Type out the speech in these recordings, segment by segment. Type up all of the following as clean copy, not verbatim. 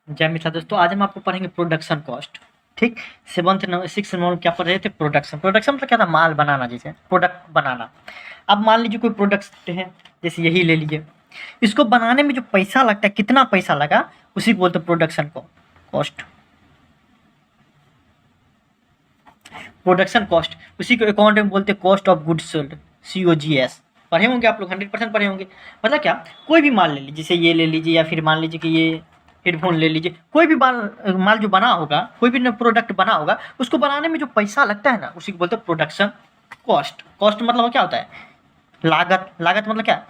जय मित्रा दोस्तों, आज हम आपको पढ़ेंगे प्रोडक्शन कॉस्ट। ठीक, 6th में क्या पढ़ रहे थे? प्रोडक्शन। प्रोडक्शन मतलब क्या था? माल बनाना, जैसे प्रोडक्ट बनाना। अब मान लीजिए कोई प्रोडक्ट है, जैसे यही ले लीजिए। इसको बनाने में जो पैसा लगता है, कितना पैसा लगा, उसी को बोलते हैं प्रोडक्शन कॉस्ट। प्रोडक्शन कॉस्ट, उसी को अकाउंट में बोलते हैं cost of goods sold, COGS। पढ़े होंगे आप लोग, 100% पढ़े होंगे। मतलब क्या, कोई भी माल ले लीजिए, जैसे ये ले लीजिए, या फिर मान लीजिए कि ये हेडफोन ले लीजिए। कोई भी माल माल जो बना होगा, कोई भी प्रोडक्ट बना होगा, उसको बनाने में जो पैसा लगता है ना, उसी को बोलते हैं प्रोडक्शन कॉस्ट। कॉस्ट मतलब क्या होता है? लागत। लागत मतलब क्या?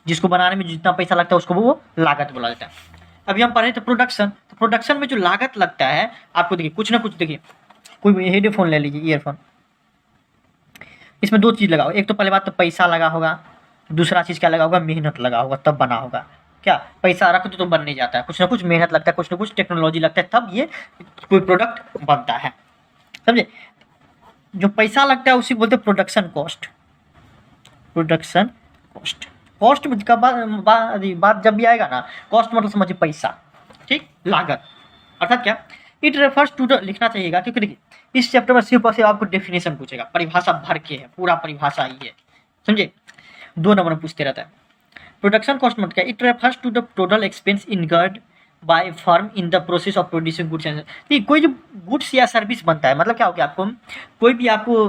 जिसको बनाने में जितना पैसा लगता है उसको वो लागत बोला जाता है। अभी हम पढ़े थे प्रोडक्शन, तो प्रोडक्शन में जो लागत लगता है, आपको देखिए कुछ ना कुछ, देखिए कोई भी हेडफोन ले लीजिए, ईयरफोन। इसमें दो चीज़ लगा होगा। एक तो पहले बात तो पैसा लगा होगा, दूसरा चीज़ क्या लगा होगा? मेहनत लगा होगा, तब बना होगा। क्या पैसा रख दो तो बन नहीं जाता है, कुछ ना कुछ मेहनत लगता है, कुछ ना कुछ टेक्नोलॉजी लगता है, तब ये कोई प्रोडक्ट बनता है। समझे? जो पैसा लगता है उसी को बोलते हैं production cost. Production cost. Cost का बात जब भी आएगा ना, कॉस्ट मतलब समझिए पैसा। ठीक, लागत अर्थात क्या? इट रेफर्स टू द, लिखना चाहिएगा, क्योंकि देखिए इस चैप्टर में सिर्फ और सिर्फ आपको डेफिनेशन पूछेगा, परिभाषा भर के है, पूरा परिभाषा ही है। समझे? 2 नंबर में पूछते रहता है। प्रोडक्शन कॉस्ट मतलब क्या? It refers to the total expense incurred by firm in the process of producing goods and, ठीक, कोई जो गुड्स या सर्विस बनता है, मतलब क्या हो गया आपको, कोई भी आपको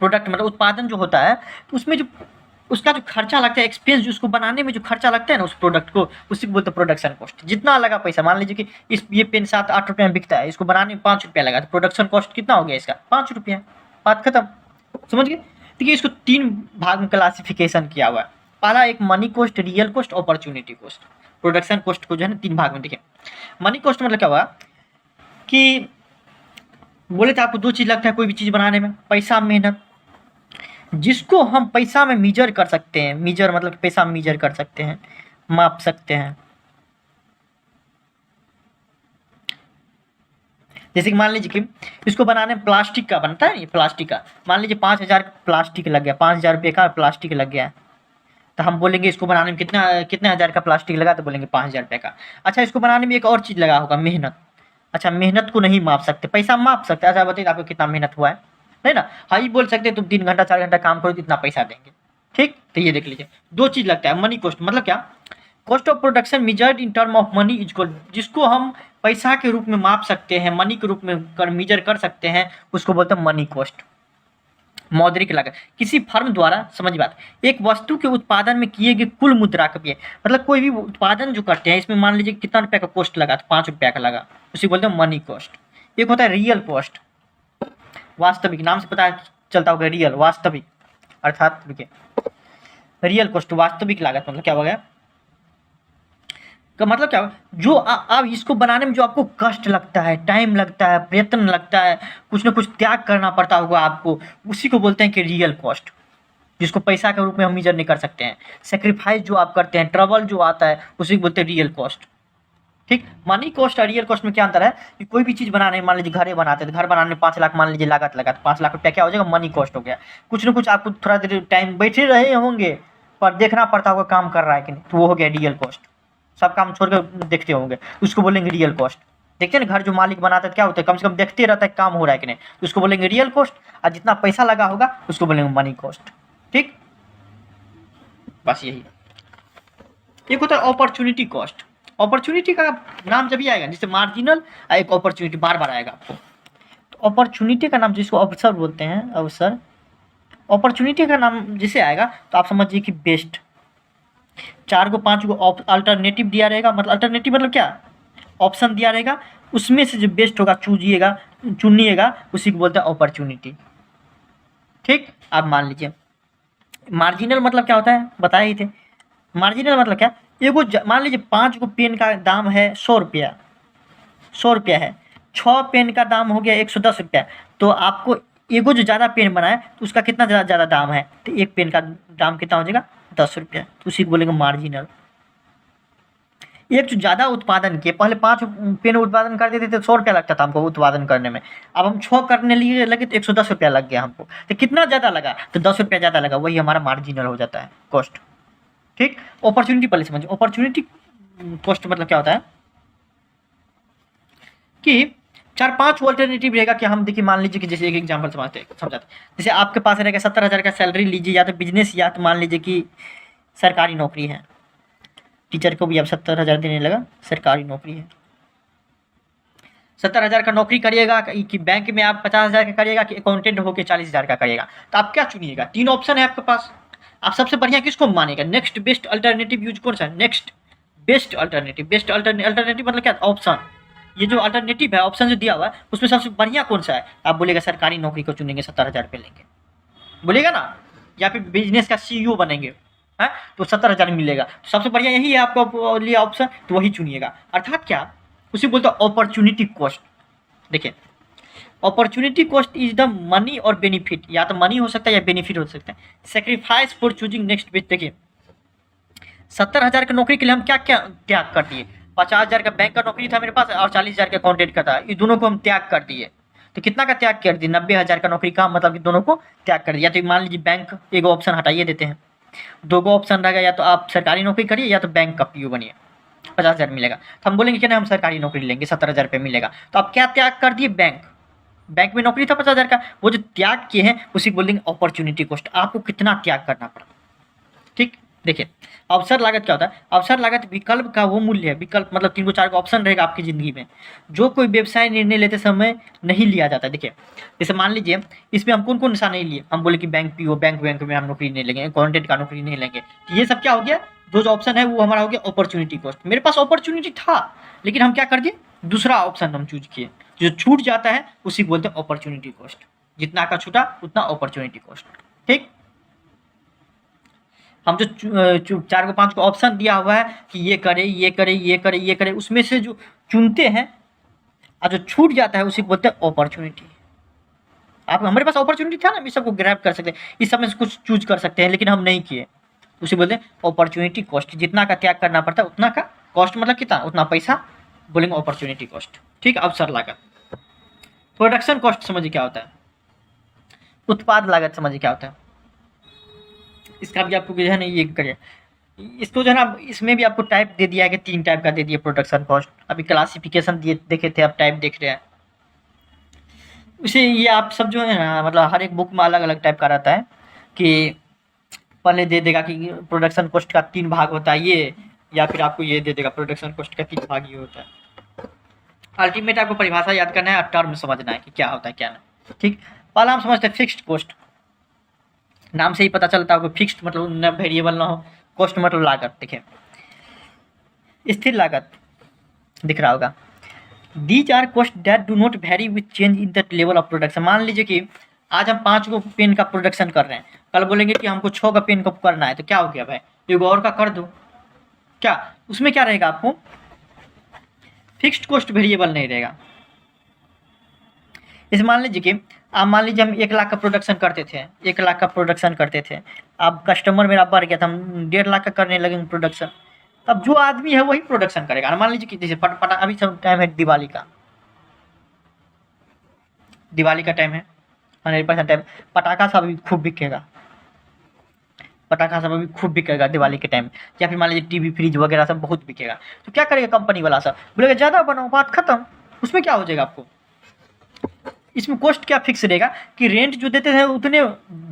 प्रोडक्ट मतलब उत्पादन जो होता है, तो उसमें जो उसका जो खर्चा लगता है, एक्सपेंस जो उसको बनाने में जो खर्चा लगता है ना, उस प्रोडक्ट को, उसी को बोलते हैं प्रोडक्शन कॉस्ट। जितना लगा पैसा, मान लीजिए कि ये पेन 7-8 रुपये में बिकता है, इसको बनाने में 5 रुपया लगा, तो प्रोडक्शन कॉस्ट कितना हो गया इसका? 5 रुपया। बात खत्म। समझ गए? देखिए इसको 3 भाग में क्लासिफिकेशन किया हुआ है। पहला एक money cost, real cost, opportunity cost. Production cost को जो है ना 3 भाग में देखिए। मनी कॉस्ट मतलब क्या हुआ कि बोले थे आपको 2 चीज़ लगता है कोई भी चीज़ बनाने में, पैसा, मेहनत। जिसको हम पैसा में मीजर कर सकते हैं, मीजर मतलब पैसा में मीजर कर सकते हैं, माप सकते हैं। जैसे कि मान लीजिए कि इसको बनाने में प्लास्टिक का बनता है, ये प्लास्टिक का, मान लीजिए 5,000 प्लास्टिक लग गया, 5,000 रुपये का प्लास्टिक लग गया, तो हम बोलेंगे इसको बनाने में कितना कितने हज़ार का प्लास्टिक लगा, तो बोलेंगे 5,000 रुपये का। अच्छा, इसको बनाने में एक और चीज़ लगा होगा, मेहनत। अच्छा, मेहनत को नहीं माप सकते, पैसा माप सकते। अच्छा बताइए आपको कितना मेहनत हुआ है, नहीं ना? हाँ, ये बोल सकते हैं तुम 3 घंटा 4 घंटा काम करो तो इतना पैसा देंगे। ठीक, तो ये देख लीजिए 2 चीज़ लगता है। मनी कॉस्ट मतलब क्या? Cost of production measured in term of money is equal, जिसको हम पैसा के रूप में माप सकते हैं, मनी के रूप में मेजर कर सकते हैं, उसको बोलते हैं मनी कॉस्ट। मौद्रिक लागत, किसी फर्म द्वारा, समझ बात, एक वस्तु के उत्पादन में किए गए कुल मुद्रा का भी, मतलब कोई भी उत्पादन जो करते हैं, इसमें मान लीजिए कितना रुपया का कॉस्ट लगा, तो 5 रुपया का लगा, उसी बोलते हैं मनी कॉस्ट। एक होता है रियल कॉस्ट, वास्तविक, नाम से पता चलता होगा रियल, वास्तविक, अर्थात रुकिए, रियल कॉस्ट वास्तविक लागत मतलब क्या हो गया का मतलब क्या, जो अब इसको बनाने में जो आपको कष्ट लगता है, टाइम लगता है, प्रयत्न लगता है, कुछ ना कुछ त्याग करना पड़ता होगा आपको, उसी को बोलते हैं कि रियल कॉस्ट, जिसको पैसा के रूप में हम मेजर नहीं कर सकते हैं। सेक्रीफाइस जो आप करते हैं, ट्रबल जो आता है, उसी को बोलते हैं रियल कॉस्ट। ठीक, मनी कॉस्ट और रियल कॉस्ट में क्या अंतर है कि कोई भी चीज़ बनाने, मान लीजिए घर बनाते हैं, तो घर बनाने में 5 लाख मान लीजिए लागत लगा, तो 5 लाख रुपया क्या हो जाएगा? मनी कॉस्ट हो गया। कुछ ना कुछ आपको थोड़ा देर टाइम बैठे रहे होंगे, पर देखना पड़ता होगा काम कर रहा है कि नहीं, तो वो हो गया रियल कॉस्ट। सब काम छोड़ कर देखते होंगे, उसको बोलेंगे रियल कॉस्ट। देखते हैं ना, घर जो मालिक बनाता है क्या होता है, कम से कम देखते रहता है काम हो रहा है कि नहीं, तो उसको बोलेंगे रियल कॉस्ट। और जितना पैसा लगा होगा उसको बोलेंगे मनी कॉस्ट। ठीक, बस यही। एक होता है अपॉर्चुनिटी कॉस्ट। अपॉर्चुनिटी का नाम जब भी आएगा, जैसे मार्जिनल, एक अपॉर्चुनिटी बार बार आएगा आपको, तो अपॉर्चुनिटी का नाम जिसको अवसर बोलते हैं, अवसर, अपॉर्चुनिटी का नाम जिसे आएगा तो आप समझिए कि बेस्ट। 4 को 5 को अल्टरनेटिव दिया रहेगा, मतलब अल्टरनेटिव मतलब क्या? ऑप्शन दिया रहेगा, उसमें से जो बेस्ट होगा चुनिएगा, उसी को बोलते हैं अपॉर्चुनिटी। ठीक, आप मान लीजिए मार्जिनल मतलब क्या होता है, बताए ही थे। मार्जिनल मतलब क्या? एगो मान लीजिए 5 गो पेन का दाम है 100 रुपया, 100 रुपया है, 6 पेन का दाम हो गया 110 रुपया, तो आपको एगो जो ज़्यादा पेन बनाए तो उसका कितना ज़्यादा दाम है, तो एक पेन का दाम कितना हो जाएगा? 10 रुपया, तो उसी को बोलेंगे मार्जिनल। एक जो ज़्यादा उत्पादन किए, पहले 5 पेन उत्पादन कर देते थे, 100 रुपया लगता था हमको उत्पादन करने में, अब हम 6 करने लिए लगे तो 110 रुपया लग गया हमको, तो कितना ज़्यादा लगा? तो 10 रुपया ज़्यादा लगा, वही हमारा मार्जिनल हो जाता है कॉस्ट। ठीक, अपॉर्चुनिटी पहले समझिए, अपॉर्चुनिटी कॉस्ट मतलब क्या होता है? कि 4-5 अल्टरनेटिव रहेगा कि हम देखिए मान लीजिए कि जैसे एक एग्जांपल समझाते हैं। जैसे आपके पास रहेगा 70,000 का सैलरी लीजिए, या तो बिजनेस, या तो मान लीजिए कि सरकारी नौकरी है। टीचर को भी अब 70,000 देने लगा, सरकारी नौकरी है। 70,000 का नौकरी करिएगा कि बैंक में आप 50,000 का करिएगा कि अकाउंटेंट होकर 40,000 का करिएगा, तो आप क्या चुनिएगा? 3 ऑप्शन है आपके पास, आप सबसे बढ़िया किसको मानेगा? नेक्स्ट बेस्ट अल्टरनेटिव यूज कौन सा है? Next best alternative. Best alternative मतलब क्या? ऑप्शन, ये जो अल्टरनेटिव है, ऑप्शन जो दिया हुआ है, उसमें सबसे बढ़िया कौन सा है? आप बोलेगा सरकारी नौकरी को चुनेंगे, 70,000 रुपये लेंगे, बोलेगा ना। या फिर बिजनेस का CEO बनेंगे, है तो 70,000 मिलेगा, तो सबसे बढ़िया यही है आपको लिए ऑप्शन, तो वही चुनिएगा। अर्थात क्या, उसी बोलते हैं अपॉर्चुनिटी कॉस्ट। देखिए, opportunity cost is the money और बेनिफिट, या तो मनी हो सकता है या बेनिफिट हो सकता है, sacrifice for choosing next best. देखिए 70,000 की नौकरी के लिए हम क्या क्या त्याग कर दिए? 50,000 का बैंक का नौकरी था मेरे पास और 40,000 का अकाउंटेंट का था, ये दोनों को हम त्याग कर दिए। तो कितना का त्याग कर दिए? 90,000 का नौकरी का, मतलब कि दोनों को त्याग कर दिया। तो मान लीजिए बैंक एक ऑप्शन हटाइए देते हैं, दो गो ऑप्शन रहेगा, या तो आप सरकारी नौकरी करिए या तो बैंक का PO बनिए, 50,000 मिलेगा। तो हम बोलेंगे कि नहीं, हम सरकारी नौकरी लेंगे, 70,000 रुपये मिलेगा। तो आप क्या त्याग कर दिए? बैंक में नौकरी था 50,000 का, वो जो त्याग किए हैं उसी बोलेंगे अपॉर्चुनिटी कॉस्ट। आपको कितना त्याग करना पड़ा, ठीक। देखिए अवसर लागत क्या होता है? अवसर लागत विकल्प का वो मूल्य है। विकल्प मतलब 3 को 4 को ऑप्शन रहेगा आपकी ज़िंदगी में, जो कोई व्यवसाय निर्णय लेते समय नहीं लिया जाता। देखिए जैसे मान लीजिए इसमें हम कौन-कौन सा नहीं लिए, हम बोले कि बैंक PO, बैंक में हम नौकरी नहीं लेंगे, अकाउंटेंट का नौकरी नहीं लेंगे। तो ये सब क्या हो गया? जो ऑप्शन है वो हमारा हो गया अपॉर्चुनिटी कॉस्ट। मेरे पास अपॉर्चुनिटी था, लेकिन हम क्या कर दिए? दूसरा ऑप्शन हम चूज किए। जो छूट जाता है उसी बोलते हैं अपॉर्चुनिटी कॉस्ट। जितना का छूटा उतना अपॉर्चुनिटी कॉस्ट, ठीक। हम जो 4 को 5 को ऑप्शन दिया हुआ है कि ये करे, ये करे, ये करे, ये करे, उसमें से जो चुनते हैं और जो छूट जाता है उसी को बोलते हैं अपॉर्चुनिटी। आप, हमारे पास अपॉर्चुनिटी था ना, हम इस सबको ग्रैब कर सकते हैं, इस सब में से कुछ चूज कर सकते हैं, लेकिन हम नहीं किए, उसे बोलते हैं अपॉर्चुनिटी कॉस्ट। जितना का त्याग करना पड़ता है उतना का कॉस्ट, मतलब कितना, उतना पैसा, बोलेंगे अपॉर्चुनिटी कॉस्ट, ठीक। अवसर लागत। प्रोडक्शन कॉस्ट समझिए क्या होता है? उत्पाद लागत समझिए क्या होता है? इसका भी आपको जो है ना ये करिए, इसको जो है ना, इसमें भी आपको टाइप दे दिया है कि 3 टाइप का दे दिया प्रोडक्शन कॉस्ट। अभी क्लासिफिकेशन दिए देखे थे, अब टाइप देख रहे हैं। उसे ये आप सब जो है ना, मतलब हर एक बुक में अलग अलग टाइप का रहता है कि पहले दे देगा कि प्रोडक्शन कॉस्ट का 3 भाग होता है ये, या फिर आपको ये दे देगा प्रोडक्शन कॉस्ट का 3 भाग ये होता है। अल्टीमेट आपको परिभाषा याद करना है और टर्म समझना है कि क्या होता है क्या नहीं, ठीक। पहला हम समझते हैं फिक्स्ड कॉस्ट। नाम से ही पता चलता है कि फिक्स्ड मतलब न वेरिएबल ना हो, कॉस्ट मतलब लागत। देखिए स्थिर लागत दिख रहा होगा। These are cost that do not vary with change in the level of production. मान लीजिए कि आज हम 5 को पेन का प्रोडक्शन कर रहे हैं, कल बोलेंगे कि हमको 6 का पेन का करना है, तो क्या हो गया भाई, एगो और का कर दो। क्या उसमें क्या रहेगा? आपको फिक्स्ड कॉस्ट वेरिएबल नहीं रहेगा। इस मान लीजिए कि आप, मान लीजिए हम 1 लाख का प्रोडक्शन करते थे, 1 लाख का प्रोडक्शन करते थे, अब कस्टमर मेरा बढ़ गया था, हम 1.5 लाख का करने लगेंगे प्रोडक्शन। अब जो आदमी है वही प्रोडक्शन करेगा। मान लीजिए कि जैसे अभी सब टाइम है दिवाली का, दिवाली का टाइम है, 100% टाइम, पटाखा सब अभी खूब बिकेगा, पटाखा सब अभी खूब बिकेगा दिवाली के टाइम। या फिर मान लीजिए टीवी फ्रिज वगैरह सब बहुत बिकेगा, तो क्या करेगा कंपनी वाला सब? बोलेगा ज़्यादा बनाओ, बात खत्म। उसमें क्या हो जाएगा आपको? इसमें कॉस्ट क्या फिक्स रहेगा कि रेंट जो देते हैं उतने,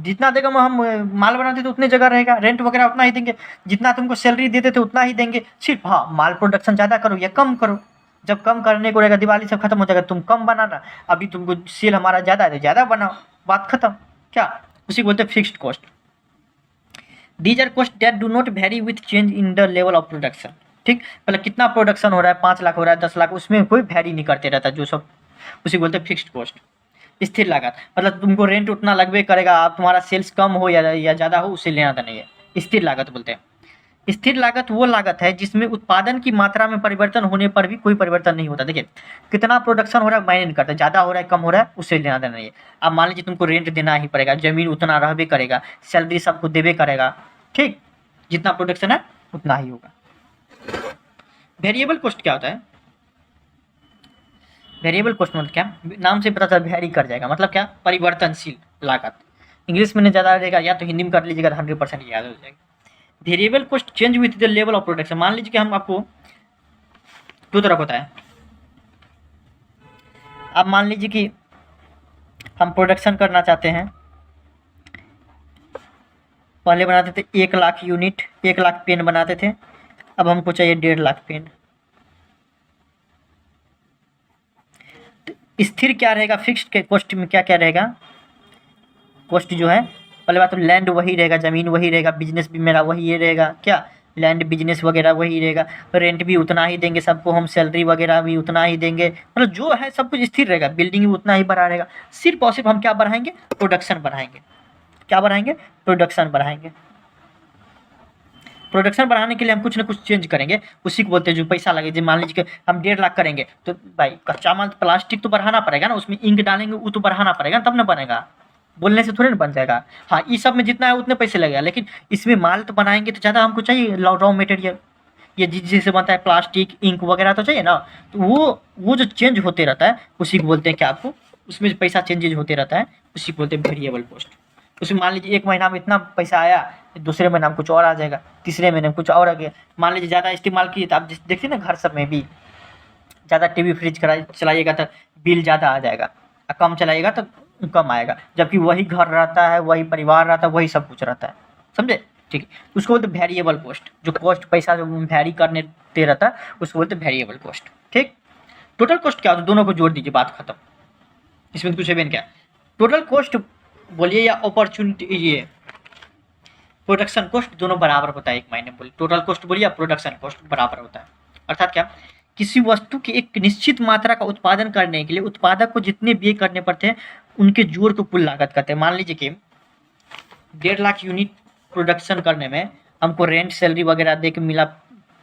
जितना देगा हम माल बनाते थे उतने जगह रहेगा, रेंट वगैरह उतना ही देंगे, जितना तुमको सैलरी देते थे उतना ही देंगे। सिर्फ हाँ, माल प्रोडक्शन ज़्यादा करो या कम करो, जब कम करने को रहेगा दिवाली सब खत्म हो जाएगा, तुम कम बनाना। अभी तुमको सेल हमारा ज़्यादा है तो ज़्यादा बनाओ, बात खत्म। क्या उसी को बोलते हैं fixed cost. These are cost that do not vary with change in the level of production, ठीक। मतलब कितना प्रोडक्शन हो रहा है, 5 लाख हो रहा है, 10 लाख, उसमें कोई वेरी नहीं करते रहता, जो सब उसी बोलते हैं फिक्स्ड कॉस्ट। स्थिर लागत मतलब तुमको रेंट उतना लगभग करेगा, आप तुम्हारा सेल्स कम हो या ज़्यादा हो, उससे लेना देना नहीं है, स्थिर लागत बोलते हैं। स्थिर लागत वो लागत है जिसमें उत्पादन की मात्रा में परिवर्तन होने पर भी कोई परिवर्तन नहीं होता। देखिए कितना प्रोडक्शन हो रहा है मायने नहीं करता, ज़्यादा हो रहा है कम हो रहा है, उससे लेना देना नहीं है। अब मान लीजिए तुमको रेंट देना ही पड़ेगा, जमीन उतना रहबे करेगा, सैलरी सबको देवे करेगा, ठीक। जितना प्रोडक्शन है उतना ही होगा। वेरिएबल कॉस्ट क्या होता है? वेरिएबल कॉस्ट मतलब क्या, नाम से पता चला वेरी कर जाएगा, मतलब क्या, परिवर्तनशील लागत। इंग्लिश में ज़्यादा रहेगा, या तो हिंदी में कर लीजिएगा, 100% याद हो जाएगा। Variable cost change with the level of production. मान लीजिए कि हम आपको 2 तरह होता है, अब मान लीजिए कि हम प्रोडक्शन करना चाहते हैं, पहले बनाते थे 1 लाख यूनिट, 1 लाख पेन बनाते थे, अब हमको चाहिए 1.5 लाख पेन। तो स्थिर क्या रहेगा, फिक्स्ड के कॉस्ट में क्या क्या रहेगा, कॉस्ट जो है, पहले बात तो लैंड वही रहेगा, ज़मीन वही रहेगा, बिजनेस भी मेरा वही ये रहेगा, क्या लैंड बिजनेस वगैरह वही रहेगा, रेंट भी उतना ही देंगे सबको हम, सैलरी वगैरह भी उतना ही देंगे, मतलब जो है सब कुछ स्थिर रहेगा, बिल्डिंग भी उतना ही बड़ा रहेगा। सिर्फ और सिर्फ हम क्या बढ़ाएंगे, प्रोडक्शन बढ़ाएंगे। क्या बढ़ाएंगे, प्रोडक्शन बढ़ाएंगे। प्रोडक्शन बढ़ाने के लिए हम कुछ ना कुछ चेंज करेंगे, उसी को बोलते हैं जो पैसा लगे। जो मान लीजिए कि हम 1.5 लाख करेंगे तो भाई कच्चा माल प्लास्टिक तो बढ़ाना पड़ेगा ना, उसमें इंक डालेंगे वो तो बढ़ाना पड़ेगा तब ना बनेगा, बोलने से थोड़ी ना बन जाएगा। हाँ ये सब में जितना है उतने पैसे लगेगा, लेकिन इसमें माल तो बनाएंगे तो ज़्यादा हमको चाहिए रॉ मटेरियल, ये जिससे बनता है प्लास्टिक इंक वगैरह तो चाहिए ना, तो वो जो चेंज होते रहता है उसी को बोलते हैं क्या, आपको उसमें पैसा चेंजेज होते रहता है उसी को बोलते हैं वेरिएबल कॉस्ट। उसमें मान लीजिए 1 महीना में इतना पैसा आया, दूसरे महीना में कुछ और आ जाएगा, तीसरे महीने में कुछ और आ गया। मान लीजिए ज़्यादा इस्तेमाल किए तो आप देखिए ना घर सब में भी ज़्यादा टीवी फ्रिज चलाइएगा तो बिल ज़्यादा आ जाएगा, और कम चलाइएगा तो कम आएगा, जबकि वही घर रहता है, वही परिवार रहता है, वही सब कुछ रहता है, समझे। ठीक है, उसको बोलते वेरिएबल कॉस्ट, जो कॉस्ट पैसा जो वैरी करने दे रहता है उसको बोलते वेरिएबल कॉस्ट। ठीक, टोटल कॉस्ट क्या होता है, दोनों को जोड़ दीजिए, बात खत्म, इसमें कुछ है क्या। टोटल कॉस्ट बोलिए या अपॉर्चुनिटी, ये प्रोडक्शन कॉस्ट दोनों बराबर होता है, एक महीने में बोलिए टोटल कॉस्ट बोलिए या प्रोडक्शन कॉस्ट बराबर होता है। अर्थात क्या, किसी वस्तु की एक निश्चित मात्रा का उत्पादन करने के लिए उत्पादक को जितने व्यय करने पड़ते हैं उनके जोड़ को कुल लागत कहते हैं। मान लीजिए कि 1.5 लाख यूनिट प्रोडक्शन करने में हमको रेंट सैलरी वगैरह दे के मिला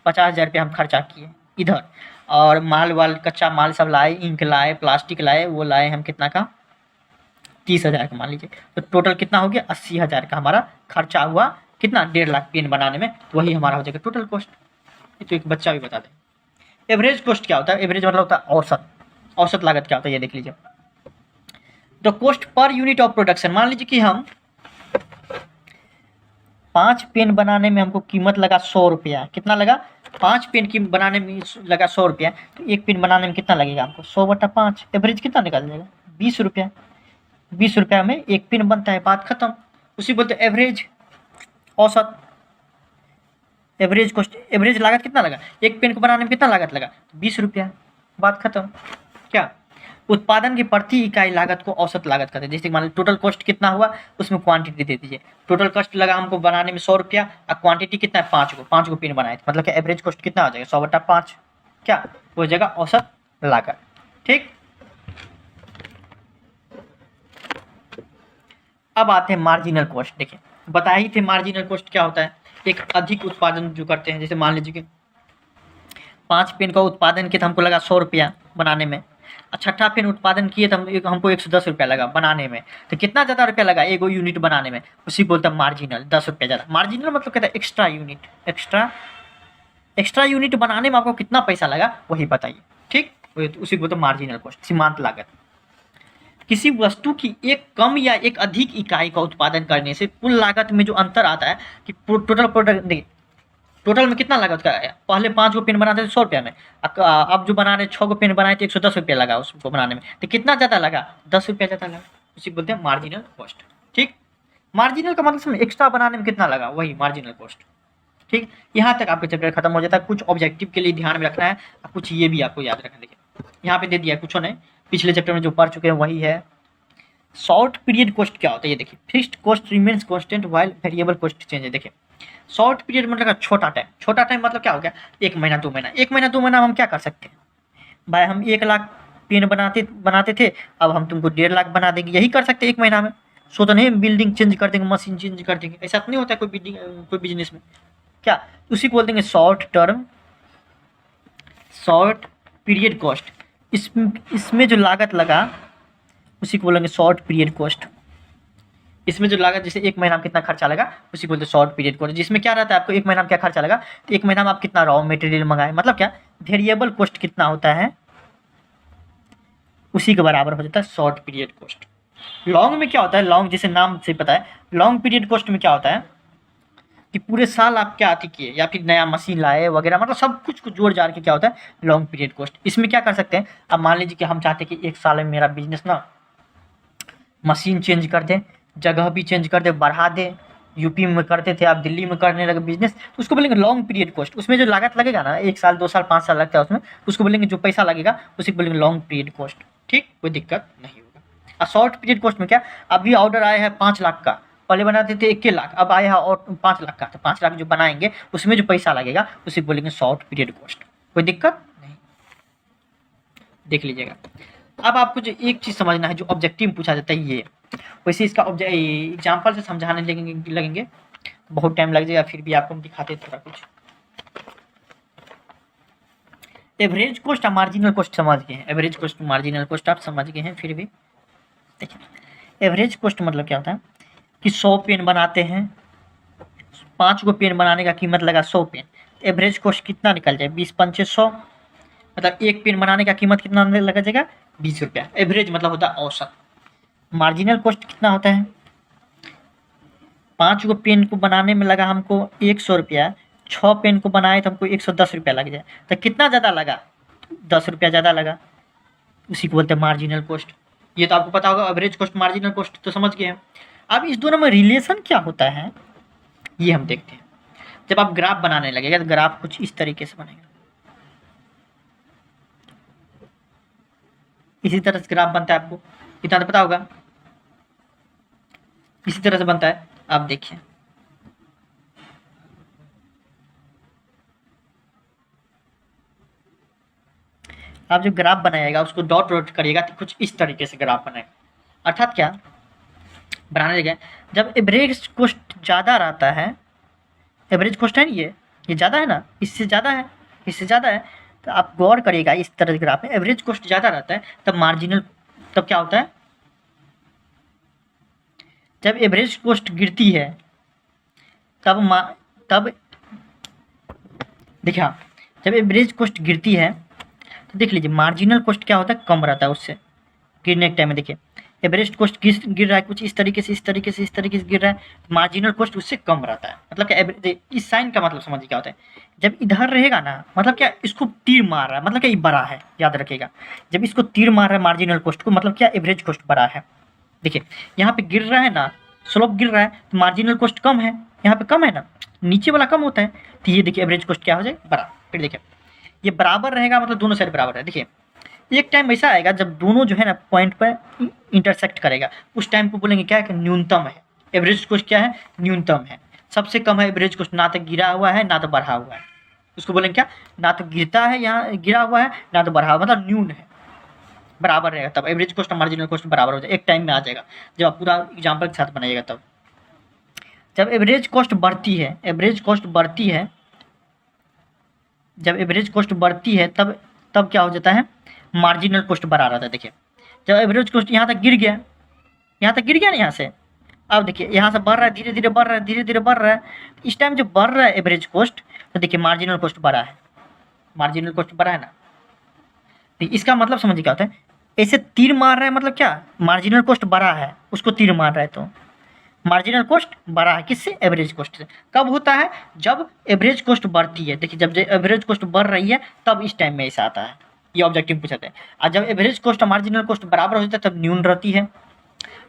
50,000 रुपये हम खर्चा किए इधर, और माल वाल कच्चा माल सब लाए, इंक लाए, प्लास्टिक लाए, वो लाए हम कितना का 30,000 का मान लीजिए, तो टोटल कितना हो गया 80,000 का हमारा खर्चा हुआ, कितना 1.5 लाख पेन बनाने में, तो वही हमारा हो जाएगा टोटल कॉस्ट। ये तो एक बच्चा भी बता दे। एवरेज कॉस्ट क्या होता है, एवरेज मतलब होता है औसत, औसत लागत क्या होता है ये देख लीजिए। The cost per unit of production, मान लीजिए कि हम 5 पेन बनाने में हमको कीमत लगा 100 रुपया, कितना लगा 5 पेन की बनाने में लगा 100 रुपया, तो एक पेन बनाने में कितना लगेगा हमको 100/5, एवरेज कितना निकल जाएगा 20 रुपया। 20 रुपया में एक पेन बनता है, बात खत्म। उसी बोलते एवरेज, औसत, एवरेज कॉस्ट, एवरेज लागत कितना लगा, एक पेन को बनाने में कितना लागत लगा 20 रुपया, बात खत्म। क्या, उत्पादन की प्रति इकाई लागत को औसत लागत कहते हैं। जैसे मान लीजिए टोटल कॉस्ट कितना हुआ, उसमें क्वांटिटी दे दीजिए, टोटल कॉस्ट लगा हमको बनाने में 100 रुपया, और क्वांटिटी कितना है 5 को पेन बनाए थे, मतलब कि एवरेज कॉस्ट कितना आ जाएगा 100/5, क्या हो जाएगा औसत लागत। ठीक, अब आते हैं मार्जिनल कॉस्ट। देखिए बताया ही थे मार्जिनल कॉस्ट क्या होता है, एक अधिक उत्पादन जो करते हैं, जैसे मान लीजिए कि 5 पेन का उत्पादन किया तो हमको लगा 100 रुपया बनाने में, छठा पेन उत्पादन किए तो हमको 110 रुपया लगा बनाने में, तो कितना ज़्यादा रुपया लगा एक यूनिट बनाने में, उसी बोलते हैं मार्जिनल, 10 रुपया ज़्यादा। मार्जिनल मतलब कहता है एक्स्ट्रा यूनिट, एक्स्ट्रा यूनिट बनाने में आपको कितना पैसा लगा वही बताइए। ठीक, उसी को बोलते हैं मार्जिनल कॉस्ट, सीमांत लागत। किसी वस्तु की एक कम या एक अधिक इकाई का उत्पादन करने से कुल लागत में जो अंतर आता है कि टोटल प्रोडक्ट, देखिए टोटल में कितना लागत का आया, पहले 5 को पेन बनाते थे 100 रुपया में, अब जो बना रहे 6 को पेन बनाए थे 110 रुपया लगा उसको बनाने में, तो कितना ज़्यादा लगा 10 रुपया ज़्यादा लगा, उसी बोलते हैं मार्जिनल कॉस्ट। ठीक, मार्जिनल का मतलब एक्स्ट्रा बनाने में कितना लगा वही मार्जिनल कॉस्ट। ठीक, यहाँ तक आपका चैप्टर खत्म हो जाता है। कुछ ऑब्जेक्टिव के लिए ध्यान में रखना है, और कुछ ये भी आपको याद रखना। देखिए यहाँ पे दे दिया कुछ नहीं, पिछले चैप्टर में जो पढ़ चुके हैं वही है। शॉर्ट पीरियड कॉस्ट क्या होता है ये देखिए, fixed cost remains constant while variable cost change है। देखिए शॉर्ट पीरियड मतलब छोटा टाइम, छोटा टाइम मतलब क्या हो गया 1 महीना 2 महीना, 1 महीना 2 महीना हम क्या कर सकते हैं भाई, हम 1 लाख पेन बनाते थे, अब हम तुमको 1.5 लाख बना देंगे, यही कर सकते हैं 1 महीना में। सो तो नहीं बिल्डिंग चेंज कर देंगे, मशीन चेंज कर देंगे, ऐसा तो नहीं होता है कोई बिजनेस में। क्या, उसी को बोल देंगे short term, short period cost. इसमें जो लागत लगा उसी को बोलेंगे शॉर्ट पीरियड कॉस्ट। इसमें जो लागत, जैसे 1 महीना में कितना खर्चा लगा उसी को बोलते हैं शॉर्ट पीरियड कॉस्ट। जिसमें क्या रहता है आपको 1 महीना में क्या खर्चा लगा, तो 1 महीना में आप कितना रॉ मटेरियल मंगाए, मतलब क्या वेरिएबल कॉस्ट कितना होता है उसी के बराबर हो जाता है शॉर्ट पीरियड कॉस्ट। लॉन्ग में क्या होता है, लॉन्ग जैसे नाम से पता है, लॉन्ग पीरियड कॉस्ट में क्या होता है, कि पूरे साल आप क्या आती किए या फिर नया मशीन लाए वगैरह, मतलब सब कुछ को जोड़ जाड़ के क्या होता है लॉन्ग पीरियड कॉस्ट। इसमें क्या कर सकते हैं, अब मान लीजिए कि हम चाहते हैं कि 1 साल में मेरा बिजनेस ना मशीन चेंज कर दें, जगह भी चेंज कर दें, बढ़ा दें, यूपी में करते थे आप दिल्ली में करने लगे बिजनेस, तो उसको बोलेंगे लॉन्ग पीरियड कॉस्ट। उसमें जो लागत लगेगा ना 1 साल 2 साल 5 साल लगता है उसमें, उसको बोलेंगे जो पैसा लगेगा उसी को बोलेंगे लॉन्ग पीरियड कॉस्ट। ठीक, कोई दिक्कत नहीं होगा। और शॉर्ट पीरियड कॉस्ट में क्या, अभी ऑर्डर आया है 5 लाख का, पहले बनाते थे 1 लाख, अब आया है और 5 लाख का, तो 5 लाख जो बनाएंगे उसमें जो पैसा लगेगा उसी को बोलेंगे शॉर्ट पीरियड कॉस्ट। कोई दिक्कत नहीं, देख लीजिएगा। अब आपको जो एक चीज़ समझना है, जो ऑब्जेक्टिव पूछा जाता है ये, वैसे इसका एग्जाम्पल से समझाने लगेंगे बहुत टाइम लग जाएगा, फिर भी आपको हम दिखाते थोड़ा कुछ। एवरेज कॉस्ट और मार्जिनल कॉस्ट समझ गए हैं, एवरेज कॉस्ट मार्जिनल कॉस्ट आप समझ गए हैं, फिर भी देखिए एवरेज कॉस्ट मतलब क्या होता है कि 100 पेन बनाते हैं, 5 गो पेन बनाने का कीमत लगा 100 पेन, एवरेज कॉस्ट कितना निकल जाए 20 पंचे 100, मतलब एक पेन बनाने का कीमत कितना लगा जाएगा 20 रुपया। एवरेज मतलब होता है औसत। मार्जिनल कॉस्ट कितना होता है, 5 गो पेन को बनाने में लगा हमको 100 रुपया, 6 पेन को बनाए तो हमको 110 रुपया लग जाए, तो कितना ज़्यादा लगा 10 रुपया ज़्यादा लगा, उसी को बोलते हैं मार्जिनल कॉस्ट। ये तो आपको पता होगा, एवरेज कॉस्ट मार्जिनल कॉस्ट तो समझ गए हैं। अब इस दोनों में रिलेशन क्या होता है ये हम देखते हैं। जब आप ग्राफ बनाने लगेगा तो ग्राफ कुछ इस तरीके से बनेगा, इसी तरह से ग्राफ बनता है, आपको इतना तो पता होगा, इसी तरह से बनता है। आप देखिए आप जो ग्राफ बनाएगा उसको डॉट डॉट करिएगा तो कुछ इस तरीके से ग्राफ बनेगा। अर्थात क्या बनाने लगे, जब एवरेज कॉस्ट ज़्यादा रहता है, एवरेज कॉस्ट है ये ज़्यादा है ना, इससे ज़्यादा है, इससे ज़्यादा है, तो आप गौर करिएगा इस तरह के ग्राफ में एवरेज कॉस्ट ज़्यादा रहता है तब मार्जिनल, तब क्या होता है, जब एवरेज कॉस्ट गिरती है तब देखिए हाँ, जब एवरेज कॉस्ट गिरती है तो देख लीजिए मार्जिनल कॉस्ट क्या होता है कम रहता है उससे, गिरने के टाइम में देखिए एवरेज कॉस्ट गिर रहा है कुछ इस तरीके से गिर रहा है, मार्जिनल कॉस्ट उससे कम रहता है। मतलब क्या इस साइन का मतलब समझिए क्या होता है, जब इधर रहेगा ना मतलब क्या इसको तीर मार रहा है, मतलब क्या ये बड़ा है, याद रखिएगा जब इसको तीर मार रहा है मार्जिनल कॉस्ट को मतलब क्या एवरेज कॉस्ट बड़ा है। देखिए यहाँ पे गिर रहा है ना, स्लोप गिर रहा है तो मार्जिनल कॉस्ट कम है, यहाँ पे कम है ना, नीचे वाला कम होता है, तो ये देखिए एवरेज कॉस्ट क्या हो जाएगा बड़ा। फिर देखिए ये बराबर रहेगा मतलब दोनों साइड बराबर है। देखिए एक टाइम ऐसा आएगा जब दोनों जो है ना पॉइंट पर इंटरसेक्ट करेगा, उस टाइम को बोलेंगे क्या है कि न्यूनतम है, एवरेज कॉस्ट क्या है न्यूनतम है, सबसे कम है एवरेज कॉस्ट, ना तो गिरा हुआ है ना तो बढ़ा हुआ है, उसको बोलेंगे क्या, ना तो गिरता है यहाँ गिरा हुआ है ना तो बढ़ा हुआ, मतलब न्यून है, बराबर रहेगा, तब एवरेज कॉस्ट और मार्जिनल कॉस्ट बराबर हो जाए, एक टाइम में आ जाएगा जब आप पूरा एग्जाम्पल के साथ बनाइएगा। तब जब एवरेज कॉस्ट बढ़ती है, एवरेज कॉस्ट बढ़ती है, जब एवरेज कॉस्ट बढ़ती है तब क्या हो जाता है मार्जिनल कॉस्ट बढ़ा रहा था। देखिए जब एवरेज कॉस्ट यहाँ तक गिर गया, यहाँ तक गिर गया ना, यहाँ से अब देखिए यहाँ से बढ़ रहा है, धीरे धीरे बढ़ रहा है, धीरे धीरे बढ़ रहा है, इस टाइम जब बढ़ रहा है एवरेज कॉस्ट तो देखिए मार्जिनल कॉस्ट बढ़ा है, मार्जिनल कॉस्ट बढ़ा है ना, तो इसका मतलब समझिए क्या होता है, ऐसे तीर मार रहा है मतलब क्या मार्जिनल कॉस्ट बढ़ा है, उसको तीर मार रहा है तो मार्जिनल कॉस्ट बढ़ा है, किससे एवरेज कॉस्ट से। कब होता है जब एवरेज कॉस्ट बढ़ती है, देखिए जब एवरेज कॉस्ट बढ़ रही है तब इस टाइम में ऐसा आता है, ये ऑब्जेक्टिव पूछाते हैं। और जब एवरेज कॉस्ट और मार्जिनल कॉस्ट बराबर हो जाता है तब न्यून रहती है,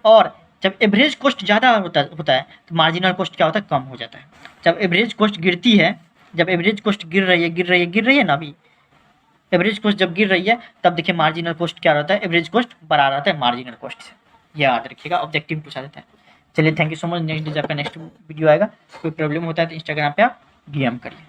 और जब एवरेज कॉस्ट ज़्यादा होता है तो मार्जिनल कॉस्ट क्या होता है कम हो जाता है। जब एवरेज कॉस्ट गिरती है, जब एवरेज कॉस्ट गिर रही है ना, अभी एवरेज कॉस्ट जब गिर रही है तब देखिए मार्जिनल कॉस्ट क्या रहता है, एवरेज कॉस्ट बढ़ा रहता है मार्जिनल कॉस्ट से, याद रखिएगा ऑब्जेक्टिव पूछा जाता है। चलिए thank you so much, next आपका नेक्स्ट वीडियो आएगा, कोई प्रॉब्लम होता है तो इंस्टाग्राम पे आप डीएम करिए।